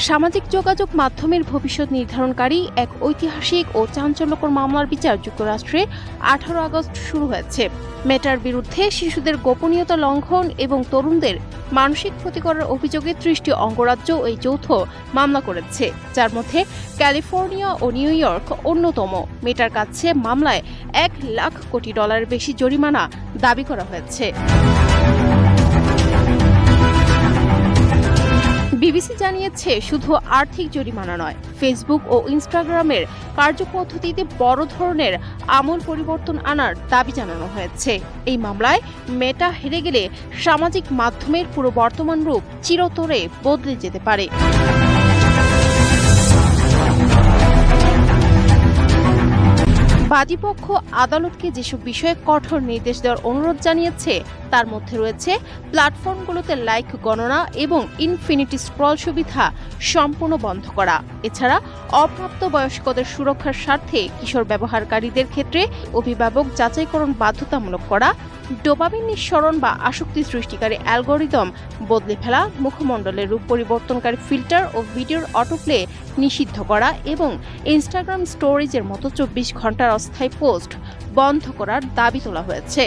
সামাজিক যোগাযোগ মাধ্যমের ভবিষ্যৎ নির্ধারণকারী এক ঐতিহাসিক ও চাঞ্চল্যকর মামলার বিচার যুক্তরাষ্ট্রে 18 আগস্ট শুরু হয়েছে। মেটার বিরুদ্ধে শিশুদের গোপনীয়তা লঙ্ঘন এবং তরুণদের মানসিক ক্ষতি করার অভিযোগে 30টি অঙ্গরাজ্য এই যৌথ মামলা করেছে, যার মধ্যে ক্যালিফোর্নিয়া ও নিউ ইয়র্ক অন্যতম। মেটার কাছে মামলায় $1 লাখ কোটি বেশি জরিমানা দাবি করা হয়েছে। বিবিসি জানিয়েছে, শুধু আর্থিক জরিমানা নয়, ফেসবুক ও ইনস্টাগ্রামের কার্যপদ্ধতিতে বড় ধরনের আমূল পরিবর্তন আনার দাবি জানানো হয়েছে। এই মামলায় মেটা হেরে গেলে সামাজিক মাধ্যমের পুরো বর্তমান রূপ চিরতরে বদলে যেতে পারে। বাদীপক্ষ আদালতকে যেসব বিষয়ে কঠোর নির্দেশ দেওয়ার অনুরোধ জানিয়েছে তার মধ্যে রয়েছে প্ল্যাটফর্মগুলোতে লাইক গণনা এবং ইনফিনিটি স্ক্রল সুবিধা সম্পূর্ণ বন্ধ করা। এছাড়া অপ্রাপ্তবয়স্কদের সুরক্ষার স্বার্থে কিশোর ব্যবহারকারীদের ক্ষেত্রে অভিভাবক যাচাইকরণ বাধ্যতামূলক করা, ডোপামিন নিঃসরণ বা আসক্তি সৃষ্টিকারী অ্যালগরিদম বদলে ফেলা, মুখমণ্ডলের রূপ পরিবর্তনকারী ফিল্টার ও ভিডিওর অটোপ্লে নিষিদ্ধ করা এবং ইনস্টাগ্রাম স্টোরিজের মতো 24 ঘন্টার অস্থায়ী পোস্ট বন্ধ করার দাবি তোলা হয়েছে।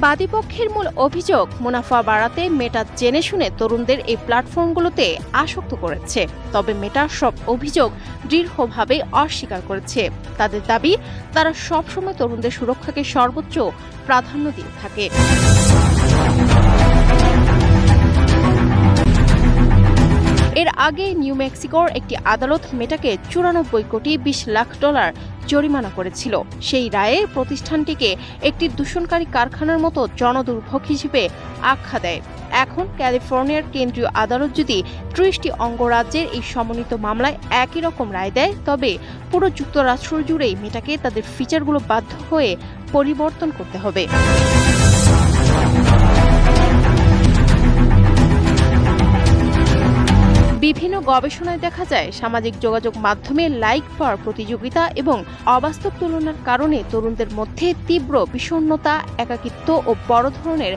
বাদীপক্ষের মূল অভিযোগ, মুনাফা বাড়াতে মেটা জেনে শুনে তরুণদের এই প্ল্যাটফর্মগুলোতে আসক্ত করেছে। তবে মেটা সব অভিযোগ দৃঢ়ভাবে অস্বীকার করেছে। তাদের দাবি, তারা সবসময় তরুণদের সুরক্ষাকে সর্বোচ্চ প্রাধান্য দিয়ে থাকে। এর আগে নিউ মেক্সিকোর একটি আদালত মেটাকে $94 কোটি $20 লাখ জরিমানা করেছিল। সেই রায়ে প্রতিষ্ঠানটিকে একটি দূষণকারী কারখানার মতো জনদুর্ভোগ হিসেবে আখ্যা দেয়। এখন ক্যালিফোর্নিয়ার কেন্দ্রীয় আদালত যদি 30টি অঙ্গরাজ্যের এই সমন্বিত মামলায় একই রকম রায় দেয়, তবে পুরো যুক্তরাষ্ট্র জুড়েই মেটাকে তাদের ফিচারগুলো বাধ্য হয়ে পরিবর্তন করতে হবে। বিভিন্ন গবেষণায় দেখা যায়, সামাজিক যোগাযোগ মাধ্যমে লাইক পাওয়ার প্রতিযোগিতা এবং অবাস্তব তুলনার কারণে তরুণদের মধ্যে তীব্র বিষণ্ণতা, একাকিত্ব ও বড় ধরনের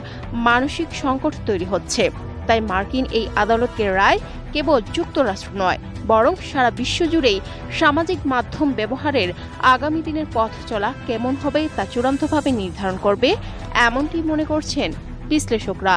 মানসিক সংকট তৈরি হচ্ছে। তাই মার্কিন এই আদালতের রায় কেবল যুক্তরাষ্ট্র নয়, বরং সারা বিশ্ব জুড়েই সামাজিক মাধ্যম ব্যবহারের আগামী দিনের পথ চলা কেমন হবে তা চূড়ান্তভাবে নির্ধারণ করবে, এমনটি মনে করছেন বিশ্লেষকরা।